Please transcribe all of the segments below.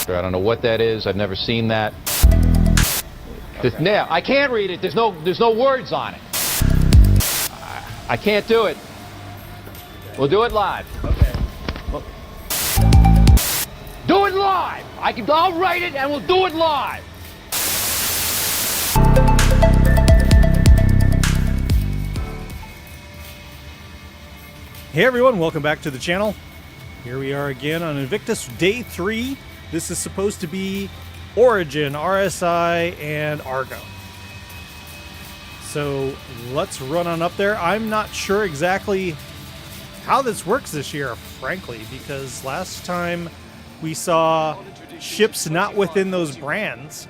I don't know what that is. I've never seen that. Now, I can't read it. There's no words on it. I can't do it. We'll do it live. Okay. Do it live. I'll write it and we'll do it live. Hey everyone, welcome back to the channel. Here we are again on Invictus Day 3. This is supposed to be Origin, RSI, and Argo. So let's run on up there. I'm not sure exactly how this works this year, frankly, because last time we saw ships not within those brands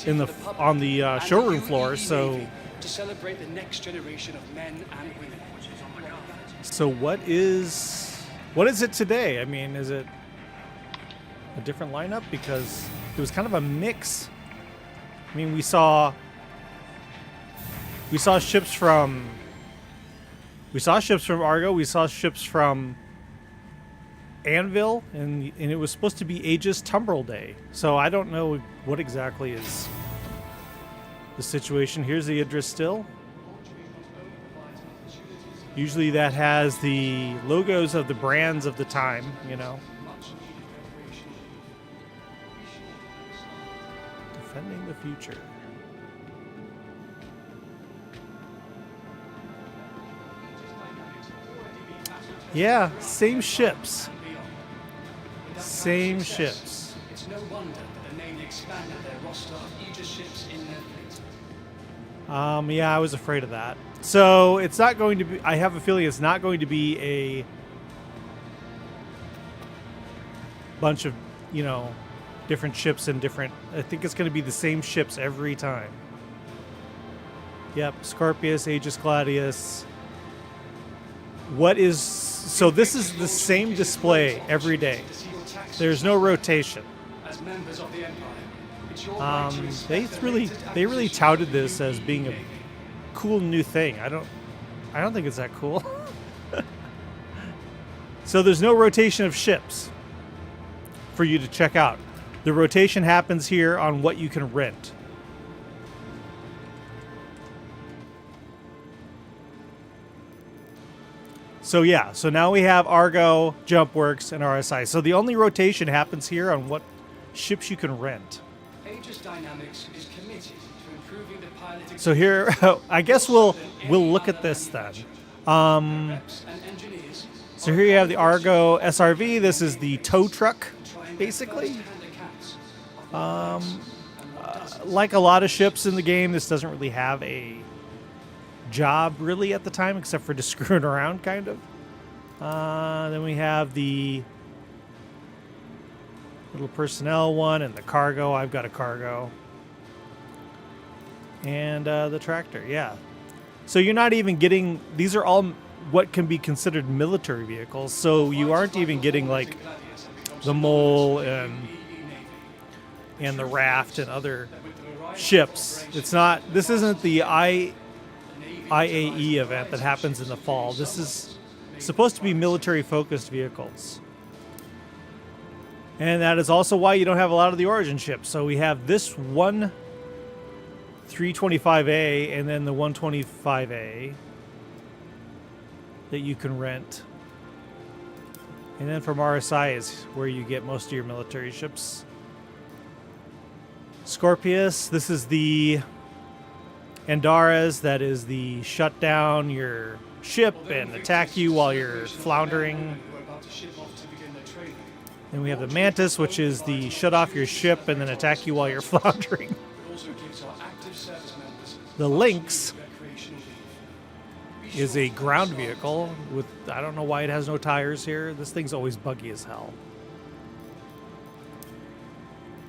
in the on the showroom floor. So to celebrate the next generation of men and women. So what is it today? I mean, is it a different lineup? Because it was kind of a mix. I mean, we saw ships from Argo, we saw ships from Anvil, and it was supposed to be Aegis Tumbrel Day. So I don't know what exactly is the situation. Here's the Idris still. Usually that has the logos of the brands of the time, you know. Defending the future. Yeah, same ships. Same ships. It's no wonder that the Navy expanded their roster of Aegis ships in their fleet. Yeah, I was afraid of that. So it's not going to be, I have a feeling it's not going to be a bunch of, you know, different ships and different, I think it's going to be the same ships every time. Yep, Scorpius, Aegis Gladius. So this is the same display every day. There's no rotation. As members of the Empire, they really touted this as being a cool new thing. I don't think it's that cool. So there's no rotation of ships for you to check out. The rotation happens here on what you can rent. So yeah, so now we have Argo, Jumpworks, and RSI. So the only rotation happens here on what ships you can rent. Aegis Dynamics is committed to improving the pilot experience. So here, I guess we'll look at this then. So here you have the Argo SRV. This is the tow truck, basically. Like a lot of ships in the game, this doesn't really have a job really at the time, except for just screwing around, kind of. Then we have the little personnel one and the cargo. I've got a cargo. And the tractor, yeah. So you're not even getting, these are all what can be considered military vehicles, so you aren't even getting like the mole and the raft and other ships. It's not, this isn't the IAE event that happens in the fall. This is supposed to be military focused vehicles. And that is also why you don't have a lot of the Origin ships. So we have this one 325A and then the 125A that you can rent. And then from RSI is where you get most of your military ships. Scorpius, this is the Andaras, that is the shut down your ship and attack you while you're floundering. Then we have the Mantis, which is the shut off your ship and then attack you while you're floundering. The Lynx is a ground vehicle with, I don't know why it has no tires here. This thing's always buggy as hell.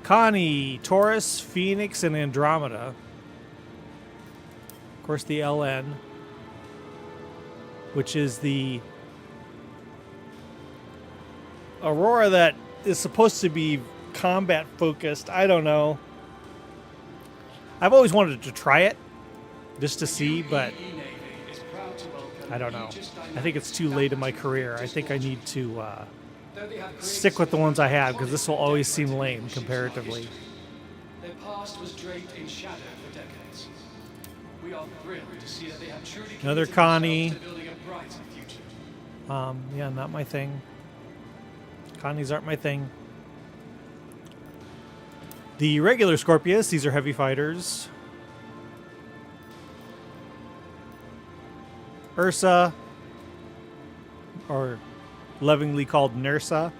Connie, Taurus, Phoenix, and Andromeda. Of course, the LN, which is the Aurora that is supposed to be combat focused. I don't know. I've always wanted to try it just to see, but I don't know. I think it's too late in my career. I think I need to Though they have stick with the ones I have because this will always seem lame comparatively. their past was draped in shadow for decades. We are thrilled to see that they have truly Another committed Connie. themselves to building a brighter future. Yeah, not my thing. Connies aren't my thing. The regular Scorpius, these are heavy fighters. Ursa, or lovingly called Nursa,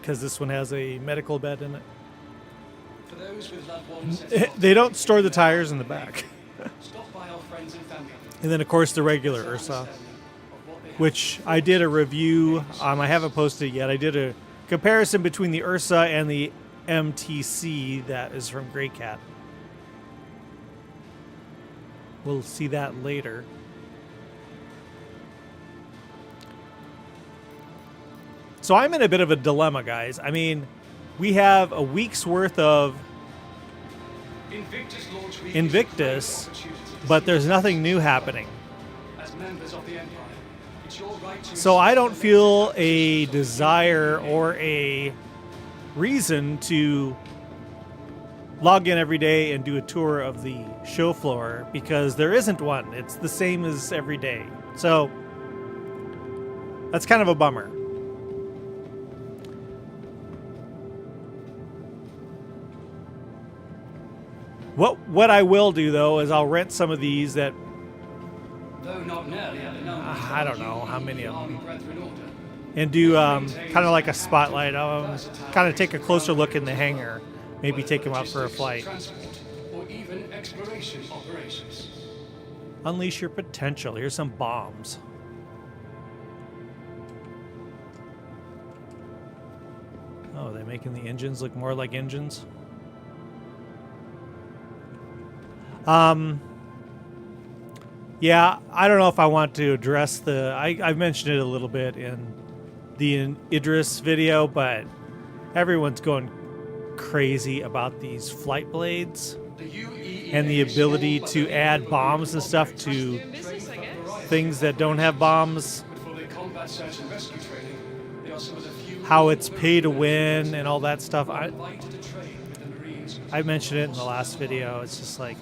because this one has a medical bed in it. For those with loved ones, They don't store the tires in the back. stop by our friends and family. And then, of course, the regular Ursa, which I did a review. I haven't posted it yet. I did a comparison between the Ursa and the MTC that is from Grey Cat. We'll see that later. So I'm in a bit of a dilemma, guys. I mean, we have a week's worth of Invictus launch week Invictus, is a great opportunity to but see there's nothing new happening. as members of the Empire. It's your right to So I don't feel a desire or a reason to log in every day and do a tour of the show floor because there isn't one. It's the same as every day. So that's kind of a bummer. What I will do though is I'll rent some of these that Though not nearly at the number I don't know how many of them, Army Brethren order. and do kind of like a spotlight. Kind of take a closer look in the hangar. Maybe take them out for a flight. Transport, or even exploration operations. Unleash your potential. Here's some bombs. Oh, they're making the engines look more like engines. Yeah, I don't know if I want to address the... I've mentioned it a little bit in the Idris video, but everyone's going crazy about these flight blades and the ability to add bombs and stuff to things that don't have bombs. For their combat search and rescue training, they are some of the few How it's pay to win and all that stuff. invited to train with the Marines. I mentioned it in the last video. It's just like,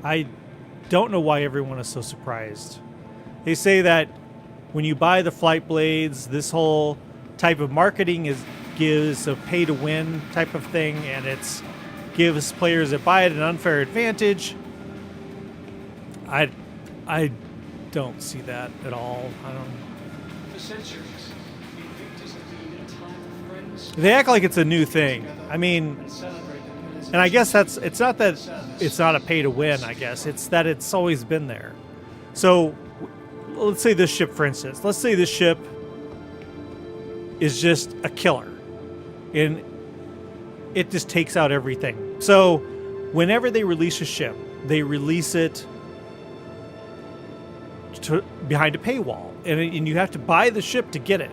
I don't know why everyone is so surprised. They say that when you buy the flight blades, this whole type of marketing gives a pay to win type of thing, and it's gives players that buy it an unfair advantage. I don't see that at all. I don't. For centuries, Invictus has been a time of friends They act like it's a new thing. I mean, and celebrate the pillars and I guess it's not that it's not a pay to win, I guess. It's that it's always been there. So let's say this ship, for instance. Let's say this ship is just a killer. And it just takes out everything. So whenever they release a ship, they release it behind a paywall. And you have to buy the ship to get it.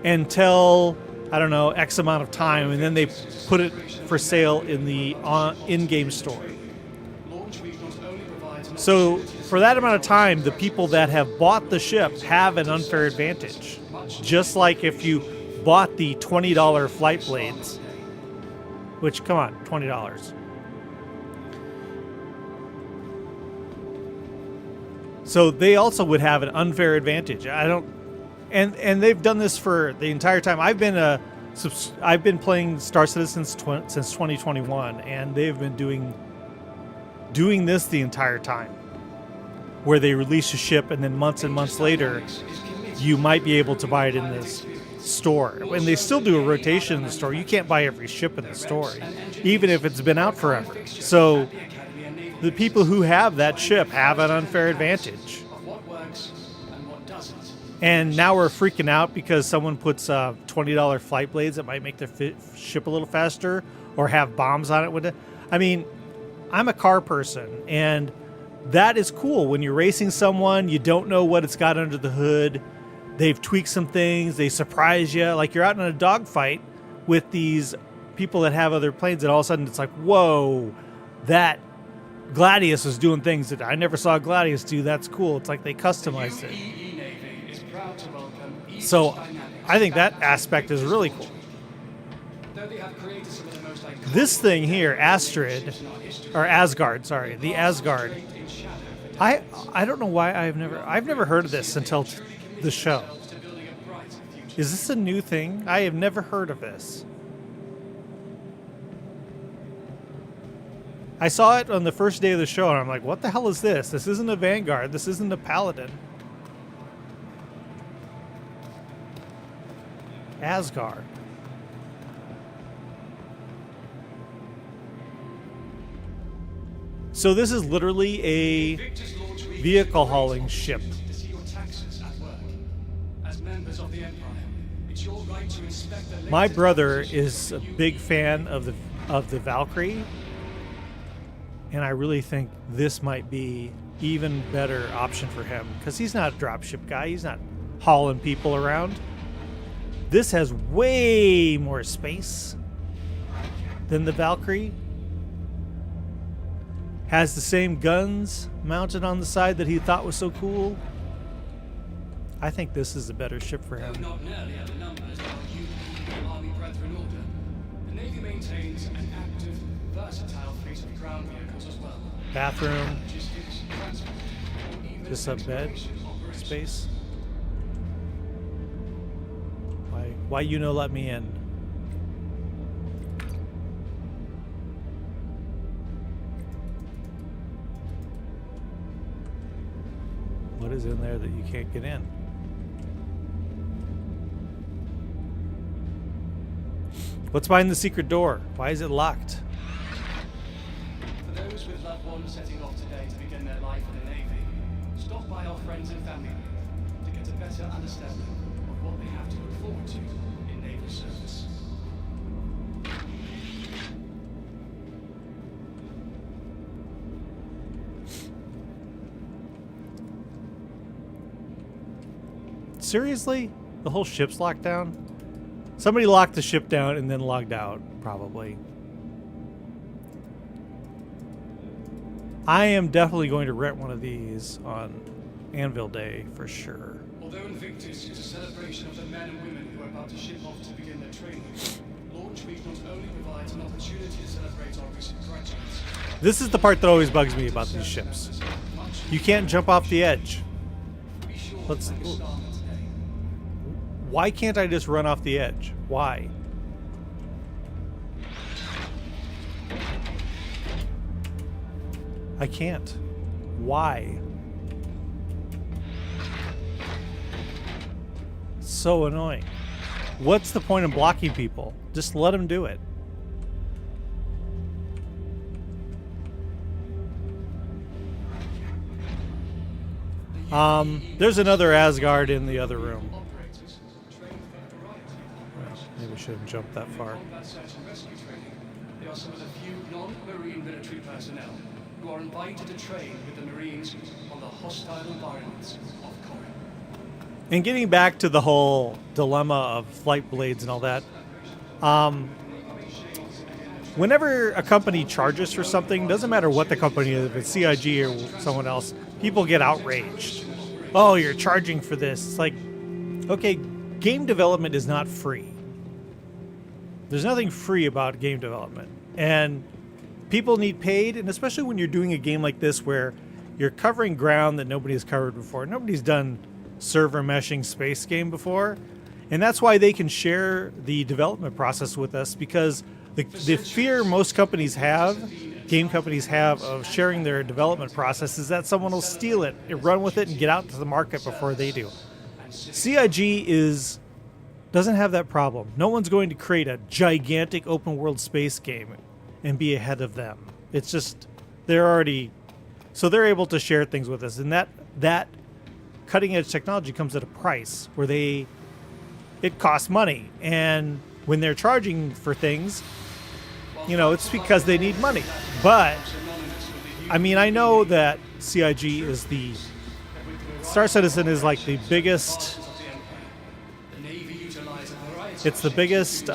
Until, I don't know, X amount of time, and then they put it for sale in the in-game store. launch week not only provides an So opportunity to for that amount of time, the people that have bought the ship have an unfair advantage. Just like if you bought the $20 flight blades, which, come on, $20. So they also would have an unfair advantage. I don't, and they've done this for the entire time. I've been playing Star Citizen since 2021, and they've been doing this the entire time, where they release a ship and then months and months later, you might be able to buy it in this store. And they still do a rotation in the store. You can't buy every ship in the store, even if it's been out forever. So the people who have that ship have an unfair advantage. of what works and what doesn't. And now we're freaking out because someone puts $20 flight blades that might make their ship a little faster or have bombs on it. I mean, I'm a car person, and that is cool. When you're racing someone, you don't know what it's got under the hood. They've tweaked some things. They surprise you. Like you're out in a dogfight with these people that have other planes, and all of a sudden it's like, whoa, that Gladius was doing things that I never saw Gladius do. That's cool. It's like they customized it. UEE Navy is proud to welcome become even So dynamic I think that than aspect is really cool. Though they have created some of the most iconic This thing here, Astrid, ships in our history, or Asgard, sorry, the Asgard. draped in shadow for decades, I don't know why I've never heard of this until truly committed the show. themselves to building a brighter future. Is this a new thing? I have never heard of this. I saw it on the first day of the show, and I'm like, what the hell is this? This isn't a Vanguard. This isn't a Paladin. Asgard. So this is literally a Invictus launch vehicles vehicle are hauling great ship. opportunity to see your taxes at work. As members of the Empire, it's your right to inspect the My latest brother acquisitions is a that you big need. fan of the Valkyrie, and I really think this might be even better option for him because he's not a dropship guy. He's not hauling people around. This has way more space than the Valkyrie. Has the same guns mounted on the side that he thought was so cool. I think this is a better ship for him. Though not nearly at the numbers of our Army Brethren order, the Navy maintains an active, versatile fleet of ground vehicles as well. Bathroom, Logistics, transport, or even just a bed exploration operations. space. Why you no let me in? What is in there that you can't get in? What's behind the secret door? Why is it locked? For those with loved ones setting off today to begin their life in the Navy, stop by our friends and family to get a better understanding of what they have to look forward to in naval service. Seriously? The whole ship's locked down? Somebody locked the ship down and then logged out, probably. I am definitely going to rent one of these on Anvil Day for sure. Although Invictus is a celebration of the men and women who are about to ship off to begin their training, Launch Week not only provides an opportunity to celebrate our recent graduates, This is the part that always bugs me about these ships. You can't jump off the edge. be sure Let's. to thank Starman today. Why can't I just run off the edge? Why? I can't. Why? So annoying. What's the point of blocking people? Just let them do it. There's another Asgard in the other room. Operators trained for a variety of operations. Maybe we shouldn't jump that far. Combat search and rescue training, they are some of the few non-marine military personnel who are invited to train with the Marines on the hostile environments of Corinth. And getting back to the whole dilemma of flight blades and all that, whenever a company charges for something, doesn't matter what the company is, if it's CIG or someone else, people get outraged. Oh, you're charging for this. It's like, okay, game development is not free. There's nothing free about game development. And people need paid, and especially when you're doing a game like this where you're covering ground that nobody's covered before. Nobody's done server meshing space game before. And that's why they can share the development process with us, because the fear most companies have, game companies have, of sharing their development process is that someone will steal it and run with it and get out to the market before they do. CIG doesn't have that problem. No one's going to create a gigantic open world space game and be ahead of them. It's just they're already, so they're able to share things with us, and that cutting edge technology comes at a price where it costs money, and when they're charging for things, it's because they need money. But I mean, I know that CIG is Star Citizen is like the biggest. It's the biggest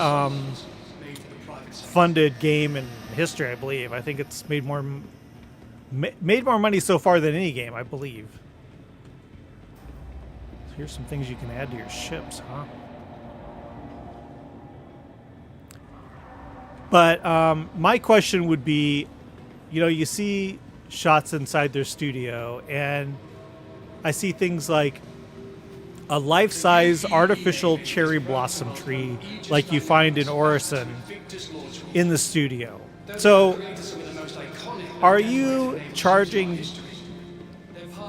funded game in history, I believe. I think it's made more money so far than any game, I believe. So here's some things you can add to your ships, huh? But my question would be, you see shots inside their studio, and I see things like a life-size artificial cherry blossom tree like you find in Orison in the studio. So are you charging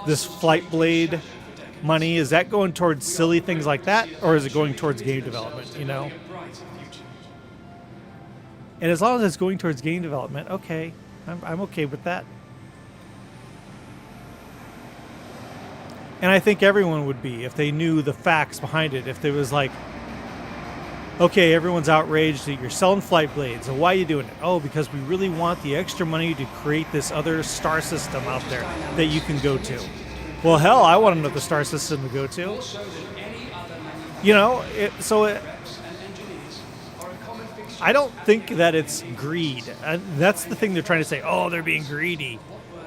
this flight blade money? Is that going towards silly things like that, or is it going towards game development, And as long as it's going towards game development, okay, I'm okay with that. And I think everyone would be if they knew the facts behind it. If there was like, okay, everyone's outraged that you're selling flight blades. So why are you doing it? Oh, because we really want the extra money to create this other star system out there that you can go to. Well, hell, I want another star system to go to. I don't think that it's greed. That's the thing they're trying to say. Oh, they're being greedy.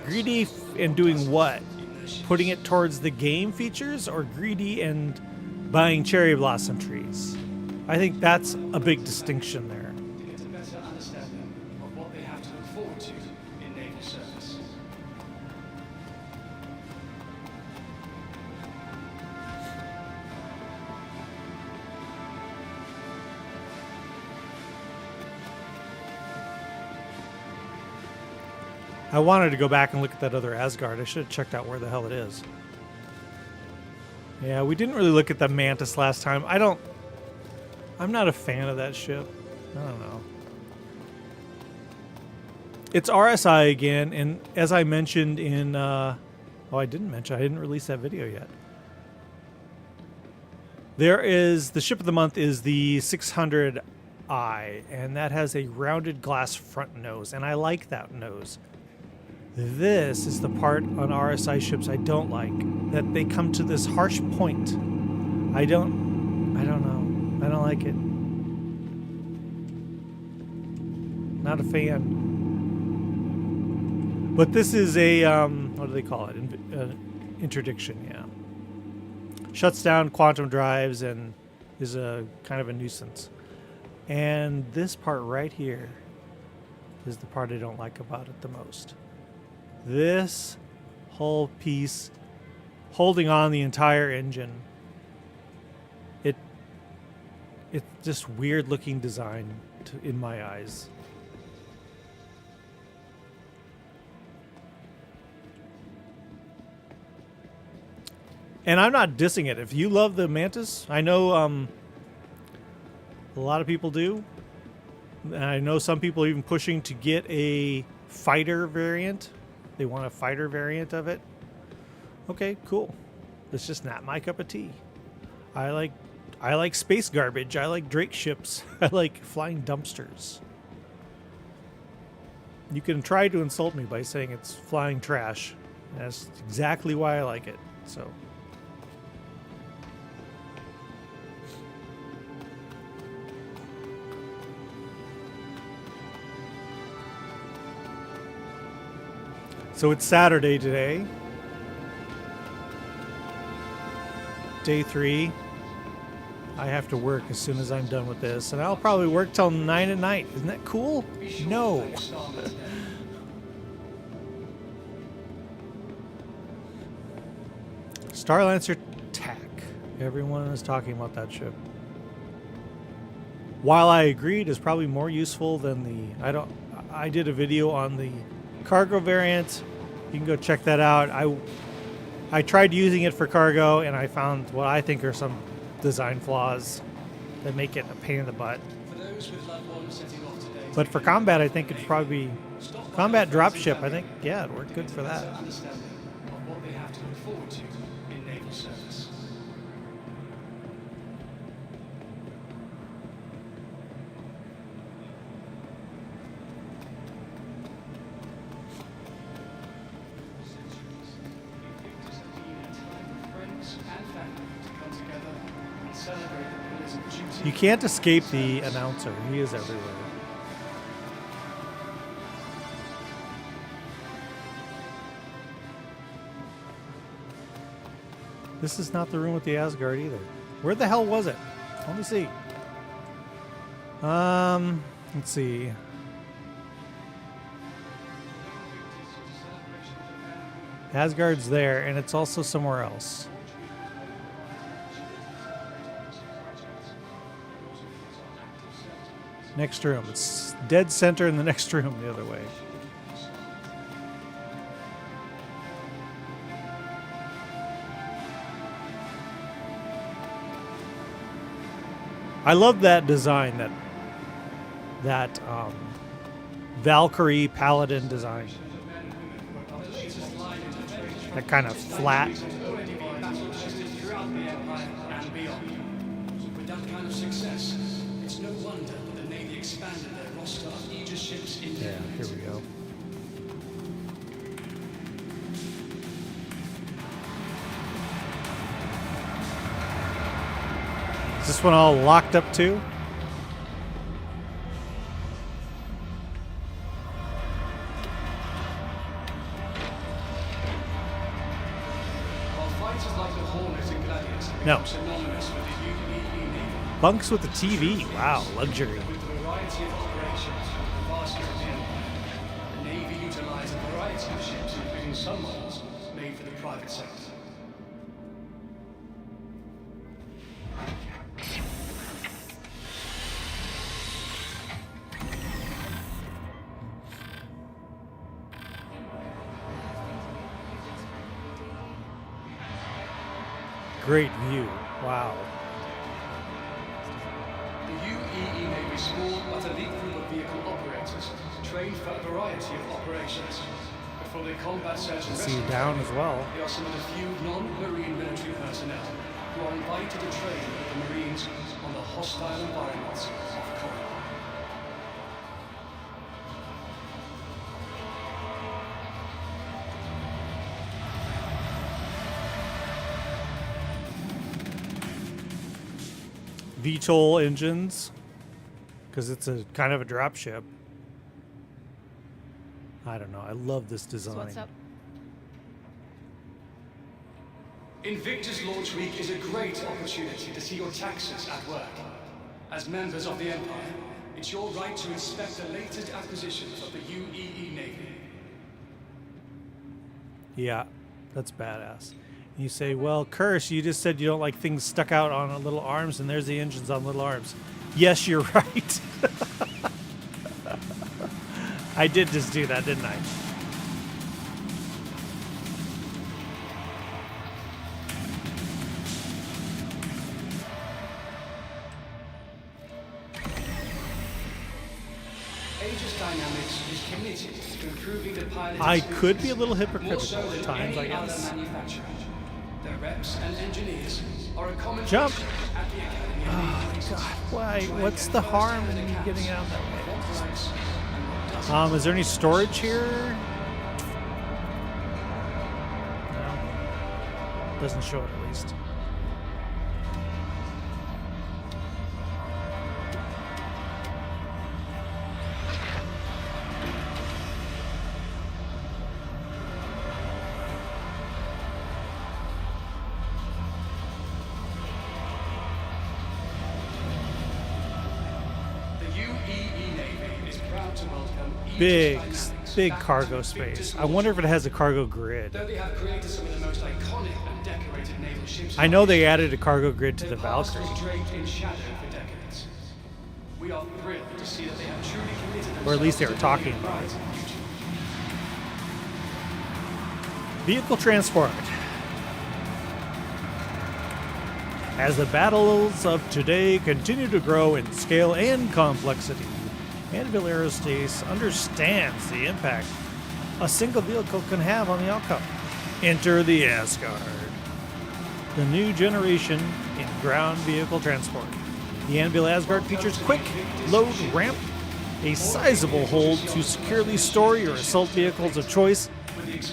Greedy and doing what? Putting it towards the game features, or greedy and buying cherry blossom trees? I think that's a big distinction there. To get a better understanding of what they have to look forward to in naval service. I wanted to go back and look at that other Asgard. I should have checked out where the hell it is. Yeah, we didn't really look at the Mantis last time. I'm not a fan of that ship. I don't know. It's RSI again, and as I mentioned in... I didn't release that video yet. The ship of the month is the 600i, and that has a rounded glass front nose, and I like that nose. This is the part on RSI ships I don't like, that they come to this harsh point. I don't know. I don't like it. Not a fan. But this is a, what do they call it? Interdiction, yeah. Shuts down quantum drives and is a kind of a nuisance. And this part right here is the part I don't like about it the most. This whole piece holding on the entire engine. It's just weird looking design in my eyes. And I'm not dissing it. If you love the Mantis, I know a lot of people do. And I know some people are even pushing to get a fighter variant. They want a fighter variant of it. Okay, cool. It's just not my cup of tea. I like space garbage. I like Drake ships. I like flying dumpsters. You can try to insult me by saying it's flying trash. That's exactly why I like it. So. So it's Saturday today. Day 3. I have to work as soon as I'm done with this, and I'll probably work till 9 at night. Isn't that cool? No. Starlancer TAC. Everyone is talking about that ship. While I agreed, it's probably more useful than the... I did a video on the cargo variant. You can go check that out. I tried using it for cargo, and I found what I think are some design flaws that make it a pain in the butt. But for combat, I think it'd probably be combat dropship. I think, yeah, it'd work good for that. You can't escape the announcer. He is everywhere. This is not the room with the Asgard either. Where the hell was it? Let me see. Let's see. Asgard's there, and it's also somewhere else. Next room. It's dead center in the next room the other way. I love that design, that Valkyrie Paladin design. That kind of flat. With that kind of success, it's no wonder that the Navy expanded their roster of Aegis ships in Yeah, here we go. Is this one all locked up too? While fighters like the Hornet and Gladiator No. become synonymous with the UEE Navy, Bunks with the TV. Wow, luxury. with a variety of operations from the vast European empire, the Navy utilized a variety of ships, including some models made for the private sector. Great view. Wow. The UEE Navy's small but elite group of vehicle operators trained for a variety of operations. Before they combat search and See rescue, you down as well. they are some of the few non-marine military personnel who are invited to train with the Marines on the hostile environments of Korea. VTOL engines, because it's a kind of a drop ship. I don't know. I love this design. What's up? Invictus Launch Week is a great opportunity to see your taxes at work. As members of the Empire, it's your right to inspect the latest acquisitions of the UEE Navy. Yeah, that's badass. You say, well, Curse, you just said you don't like things stuck out on little arms, and there's the engines on little arms. Yes, you're right. I did just do that, didn't I? Aegis Dynamics is committed to improving the pilot I experience, could be a little more hypocritical so at than times, I any other guess. manufacturer. Their reps and engineers are a common Jump. feature at the Academy of Oh, Aviation, God, why? where What's you the get harm first-hand in accounts getting out that of way? what works and what doesn't. Is there any storage here? No. Doesn't show it, at least. The UEE Navy is proud to welcome Aegis Big, Dynamics big back cargo to space. Invictus I wonder if it Launch. has a cargo grid. Though they have created some of the most iconic and decorated naval ships, I know they added a cargo grid to their the past Valkyrie. was draped in shadow for decades. We are thrilled to see that they have truly committed Or at least they were themselves talking to building a about it. brighter future. Vehicle transport. As the battles of today continue to grow in scale and complexity, Anvil Aerospace understands the impact a single vehicle can have on the outcome. Enter the Asgard, the new generation in ground vehicle transport. The Anvil Asgard features quick load ramp, a sizable hold to securely store your assault vehicles of choice,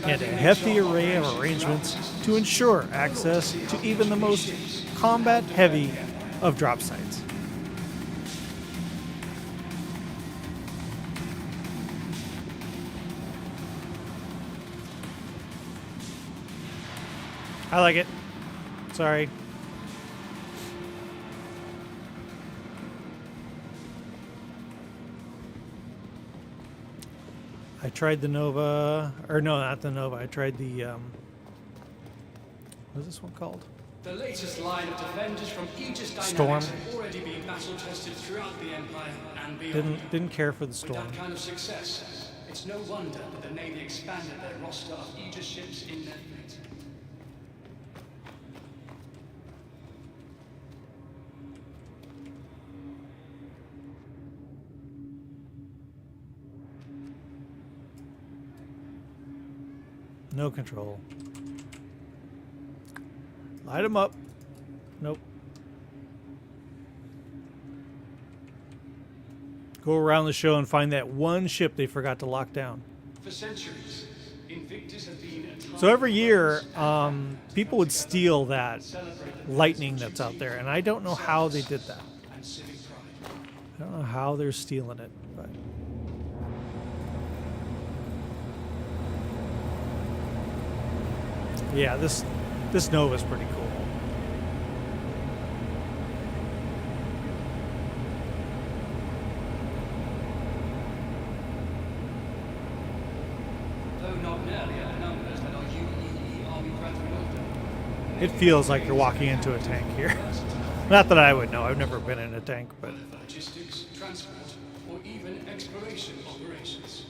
and a hefty array of arrangements to ensure access to even the most combat-heavy of drop sites. I like it. Sorry. I tried the Nova, or no, not the Nova. I tried the, what is this one called? The latest line of defenders from Aegis Storm. Dynamics have already been battle-tested throughout the Empire and beyond. Didn't care for the With Storm. that kind of success, it's no wonder that the Navy expanded their roster of Aegis ships in their fleet. No control. Light them up. Nope. Go around the show and find that one ship they forgot to lock down. For centuries, Invictus has been a So every year, people would steal that lightning that's out there, and I don't know how they did that. and civic pride. I don't know how they're stealing it, but yeah, this Nova's pretty cool. Though not nearly at the numbers that our UEE Army brethren will do. It feels like you're walking into a tank here. Not that I would know. I've never been in a tank, but Whether for logistics, transport, or even exploration operations.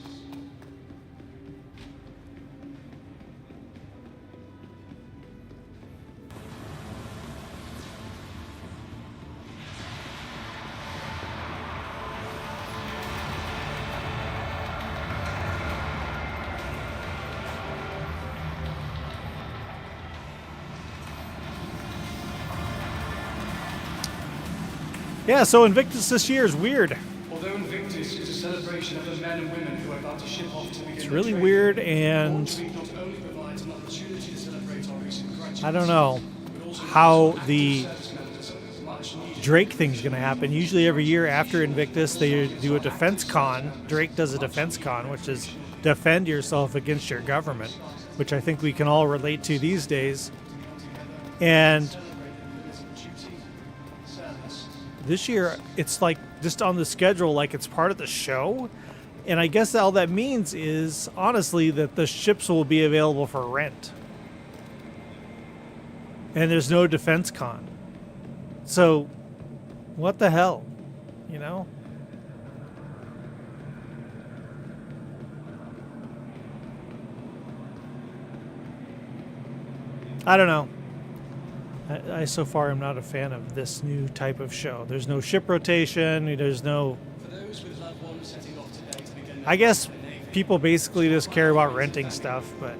yeah. So Invictus this year is weird. Although Invictus is a celebration of the men and women who are about to ship off to begin It's their really training, weird, Launch and Week not only provides an opportunity to celebrate our recent graduates, I don't know but also how gives the active service members much needed Drake thing's going to happen. Usually every year after Invictus, they do a defense con. Drake does a defense con, which is defend yourself against your government, which I think we can all relate to these days. And this year, it's like just on the schedule, like it's part of the show. And I guess all that means is, honestly, that the ships will be available for rent. And there's no defense con. So, what the hell? You know? I don't know. I so far am not a fan of this new type of show. There's no ship rotation. There's no... for those with loved ones setting off today to begin their I guess life in the Navy. people basically just care about renting stuff, but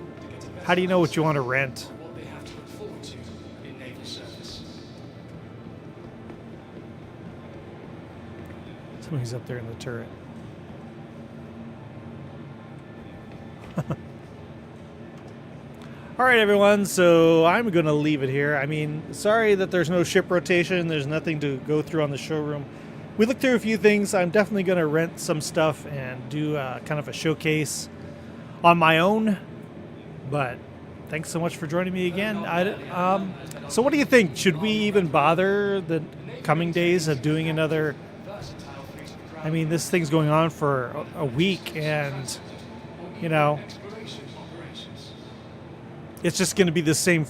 how do you know what you want to rent? What they have to look forward to in naval service. Somebody's up there in the turret. All right, everyone, so I'm going to leave it here. I mean, sorry that there's no ship rotation. There's nothing to go through on the showroom. We looked through a few things. I'm definitely going to rent some stuff and do kind of a showcase on my own. But thanks so much for joining me again. So what do you think? Should we even bother the coming days of doing another... I mean, this thing's going on for a week, and, you know... it's just going to be the same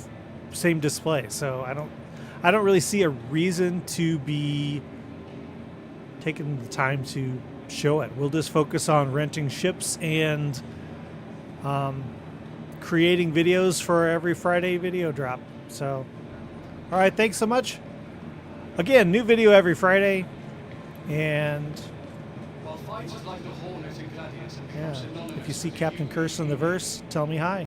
display. So I don't really see a reason to be taking the time to show it. We'll just focus on renting ships and creating videos for every Friday video drop. So, all right, thanks so much. Again, new video every Friday, and While fighters like the Hornet and Gladiator become yeah, synonymous if you see with Captain Curse in the verse, tell me hi.